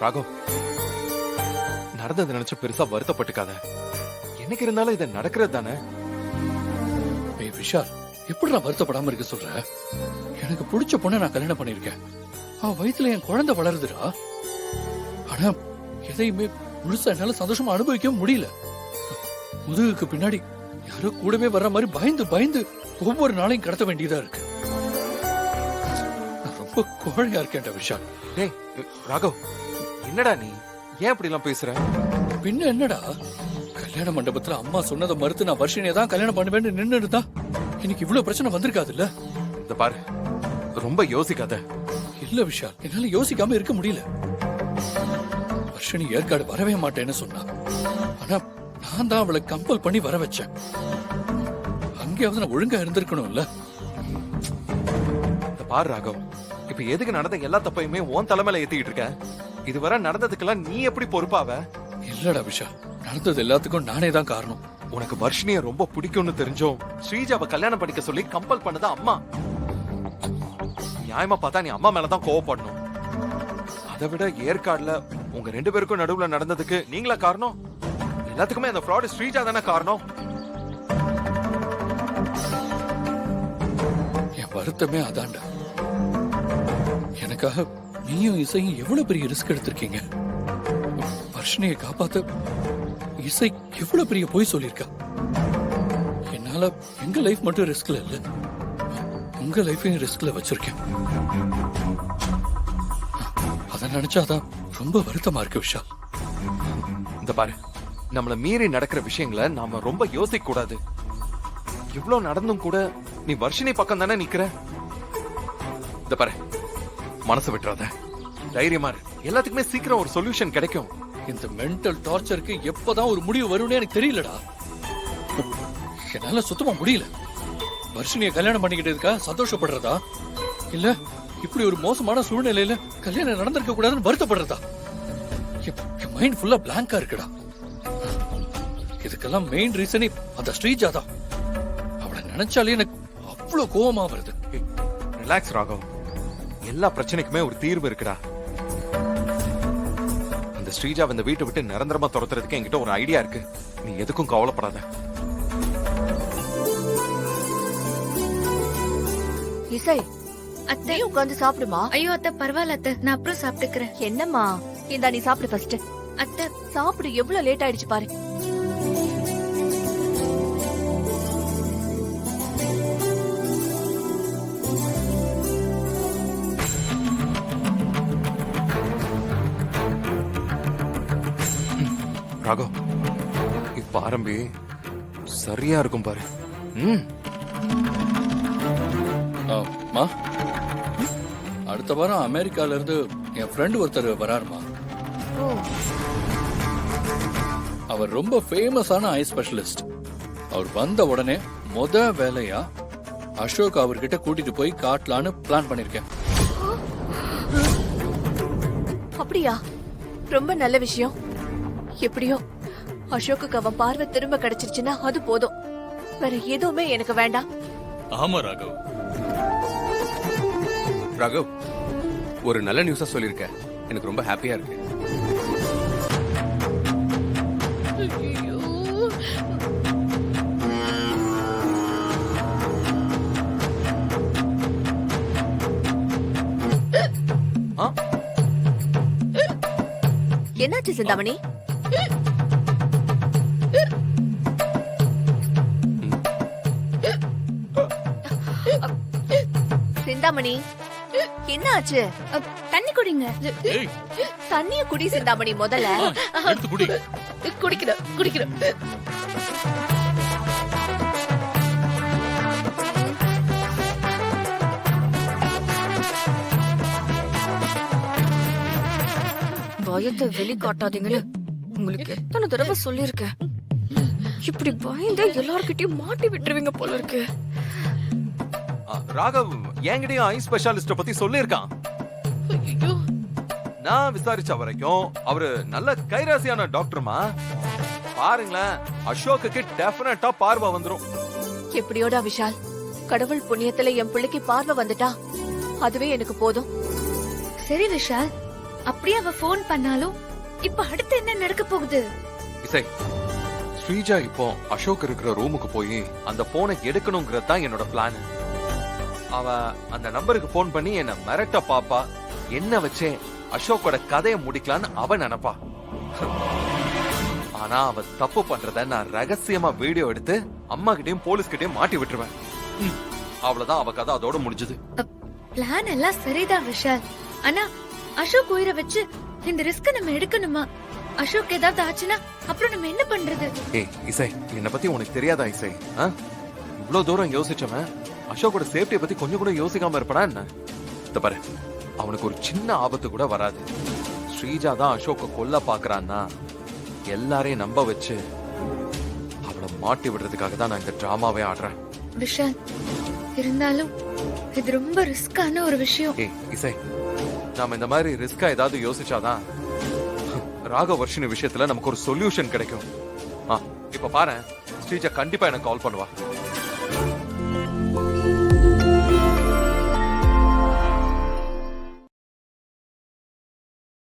ராகவ், நடந்தது நினைச்சு பெருசா வருத்தப்பட்டுக்காத. என்னைக்கு இருந்தாலும் இது நடக்கிறது தானே. ஏய் விஷால், எப்படி நான் வருத்தப்படாம இருக்க சொல்ற? எனக்கு பிடிச்ச பொண்ணை நான் கல்யாணம் பண்ணிருக்கேன். அவன் வயித்துல என் குழந்தை வளருதுடா. ஆனா எதையுமே முழுசா என்னால சந்தோஷமா அனுபவிக்க முடியல. முதுகுக்கு பின்னாடி யாரோ கூடவே வர்ற மாதிரி பயந்து பயந்து ஒவ்வொரு நாளையும் கடத்த வேண்டியதா இருக்கு. நான் ரொம்ப கோழையா இருக்கேன்டா விஷால். டேய் ராகவ், என்னடா நீ ஏன் இப்படி எல்லாம் பேசுற? பின்ன என்னடா, கல்யாண மண்டபத்துல அம்மா சொன்னதை மறுத்து நான் வர்ஷினியை தான் கல்யாணம் பண்ணுவேன்னு நின்று இருந்தா இன்னைக்கு இவ்வளவு பிரச்சனை வந்திருக்காதுல்ல. இந்த பாரு, ரொம்ப யோசிக்காத. இல்ல விஷால், என்னால யோசிக்காம இருக்க முடியல. வர்ஷினி ஏற்காடு வரவே மாட்டேன்னு சொன்னா. ஆனா நான் தான் அவளை கம்பல் பண்ணி வர வச்சேன். அங்கேயாவது நான் ஒழுங்கா இருந்திருக்கணும்ல. இந்த பாரு ராகவ், இப்ப எதுக்கு நடந்த எல்லா தப்பையுமே உன் தலைமையில ஏத்திக்கிட்டு இருக்க? இதுவரை நடந்ததுக்கெல்லாம் நீ எப்படி பொறுப்பாவ? இல்லடா விஷால், நடந்தது எல்லாத்துக்கும் நானே தான் காரணம். உனக்கு வர்ஷினிய ரொம்ப பிடிக்கும்னு தெரிஞ்சோம் ஸ்ரீஜாவை கல்யாணம் பண்ணிக்க சொல்லி கம்பல் பண்ணது அம்மா. நியாயமா பார்த்தா நீ அம்மா மேலதான் கோவப்படணும். அதை விட ஏற்காடுல உங்க 2 பேருக்கும் நடுவுல நடந்ததுக்கு நீங்களா காரணம்? எல்லாத்துக்குமே அந்த ஃப்ராட் ஸ்ரீஜா தானே காரணம். என் வருத்தமே அதான்டா. எனக்காக நீயும் இசையும் எவ்வளவு பெரிய ரிஸ்க் எடுத்திருக்கீங்க. வர்ஷினியை காப்பாத்த இசை எவ்வளவு பெரிய போய் சொல்லிருக்கா. என்னால எங்க லைஃப் மட்டும் ரிஸ்க்ல இல்ல, உங்க லைஃபையும் ரிஸ்க்ல வச்சிருக்கேன். அத நினைச்சாதான் ரொம்ப வருத்தமா இருக்கு விஷால். இந்த பாரு, நம்மள மீறி நடக்கிற விஷயங்களை நாம ரொம்ப யோசிக்க கூடாது. இவ்வளவு நடந்தும் கூட நீ வர்ஷினி பக்கம் தானே நிக்கிற. இந்த பாரு, மனசு விட்டுறாத, தைரியமா இரு. எல்லாத்துக்குமே சீக்கிரம் ஒரு சொல்யூஷன் கிடைக்கும். இந்த மென்டல் டார்ச்சருக்கு எப்பதான் ஒரு முடிவு வரும்னு எனக்கு தெரியலடா. என்னால சுத்தமா முடியல. வர்ஷினியை கல்யாணம் பண்ணிக்கிட்டதுக்கா சந்தோஷப்படுறதா, இல்ல இப்படி ஒரு மோசமான சூழ்நிலையில கல்யாணம் நடந்திருக்க கூடாதுன்னு வருத்தப்படுறதா? என் மைண்ட் ஃபுல்லா பிளாங்கா இருக்குடா. இதுக்கெல்லாம் மெயின் ரீசனே அந்த ஸ்ரீஜா தான். அவளை நினைச்சாலே எனக்கு அவ்வளவு கோவமா வருது. ரிலாக்ஸ் ராகவ், எல்லா பிரச்சனைக்குமே ஒரு தீர்வு இருக்குடா. அந்த ஸ்ரீஜா இந்த வீட்டை விட்டு நிரந்தரமா துரத்துறதுக்கு என்கிட்ட ஒரு ஐடியா இருக்கு. நீ எதுக்கும் கவலைப்படாத. இசை, அத்தை உட்காந்து சாப்பிடுமா? ஐயோ அத்தை, பரவாயில்ல அத்தை, நான் அப்புறம் சாப்பிட்டுக்கிறேன். என்னம்மா, இந்தா நீ சாப்பிடு ஃபர்ஸ்ட். அத்தை சாப்பிடு, எவ்வளவு லேட் ஆயிடுச்சு பாரு. ராகவ், இப்ப ஆரம்பி சரியா இருக்கும் பாரு. அம்மா, அடுத்த வாரம் அமெரிக்கால இருந்து என் ஃப்ரெண்ட் ஒருத்தர் வராருமா. அவர் ரொம்ப ஃபேமஸான ஐ ஸ்பெஷலிஸ்ட். அவர் வந்த உடனே வேலையா அசோக் அவர்கிட்ட கூட்டிட்டு போய் காட்டலான்னு பிளான் பண்ணிருக்கேன். அப்படியா? ரொம்ப நல்ல விஷயம். எப்படியோ அசோக்குக்கு அவன் பார்வை திரும்ப கிடைச்சிருச்சுன்னா அது போதும். வேற எதுவுமே எனக்கு வேண்டாம். ஆமா ராகவ். ராகவ், ஒரு நல்ல நியூஸா சொல்லிருக்க. எனக்கு ரொம்ப ஹாப்பியா இருக்கு. என்னாச்சு சிந்தாமணி? சிந்தாமணி, என்ன ஆச்சு? தண்ணி குடிங்க. தண்ணிய குடி சிந்தாமணி. முதல்ல எடுத்து குடி. குடிக்கிறேன் குடிக்கிறேன். பயத்தை வெளிக்காட்டாதீங்கன்னு உங்களுக்கு எத்தனை தடவை சொல்லிருக்கேன். இப்படி பயந்து எல்லார்கிட்டயும் மாட்டி விட்டுருவீங்க போல இருக்கு. ராகவ் என்கிட்டயும் ஐ ஸ்பெஷலிஸ்ட பத்தி சொல்லிருக்கான். நான் விசாரிச்ச வரைக்கும் அவரு நல்ல கைராசியான டாக்டர்மா. பாருங்களேன், அசோக்குக்கு டெஃபினட்டா பார்வை வந்துரும். எப்படியோடா விஷால், கடவுள் புண்ணியத்துல என் பிள்ளைக்கு பார்வை வந்துட்டா அதுவே எனக்கு போதும். சரி விஷால், அப்படியே அவ ஃபோன் பண்ணாலும் இப்ப அடுத்து என்ன நடக்க போகுது? இசை, ஸ்ரீஜா இப்போ அசோக் இருக்கிற ரூமுக்கு போய் அந்த போனை எடுக்கணுங்கிறது தான் என்னோட பிளான். அவ அந்த நம்பருக்கு போன் பண்ணி என்ன மிரட்ட பாப்பா, என்ன வச்சே அசோக்கோட கதையை முடிக்கலான்னு அவ நினைப்பா. ஆனா அவ தப்பு பண்றத நான் ரகசியமா வீடியோ எடுத்து அம்மா கிட்டயும் போலீஸ் கிட்டயும் மாட்டி விட்டுருவேன். அவ்வளவுதான், அவ கதை அதோட முடிஞ்சது. பிளான் எல்லாம் சரிதான் விஷால். ஆனா அசோக் உயிரை வச்சு இந்த ரிஸ்க் நம்ம எடுக்கணுமா? அசோக் ஏதாவது ஆச்சுன்னா அப்புறம் நம்ம என்ன பண்றது? ஏய் இசை, என்ன பத்தி உனக்கு தெரியாதா இசை? இவ்வளவு தூரம் யோசிச்சவன் அசோக்கோட சேஃப்டியை பத்தி கொஞ்சம் கூட யோசிக்காம இருப்பனா என்ன? இத பாரு, அவனுக்கு ஒரு சின்ன ஆபத்து கூட வராது. ஸ்ரீஜா தான் அசோக்க கொல்ல பாக்குறான்னா எல்லாரையும் நம்ப வச்சு அவளை மாட்டி விடுறதுக்காக தான் நான் இந்த டிராமாவே ஆடுறேன். விஷால், இருந்தாலும் இது ரொம்ப ரிஸ்கான ஒரு விஷயம். ஏய் இசை, நாம இந்த மாதிரி ரிஸ்கா ஏதாவது யோசிச்சாதான் ராகவர்ஷினி விஷயத்துல நமக்கு ஒரு சொல்யூஷன் கிடைக்கும். இப்ப பாரு, ஸ்ரீஜா கண்டிப்பா எனக்கு கால் பண்ணுவா.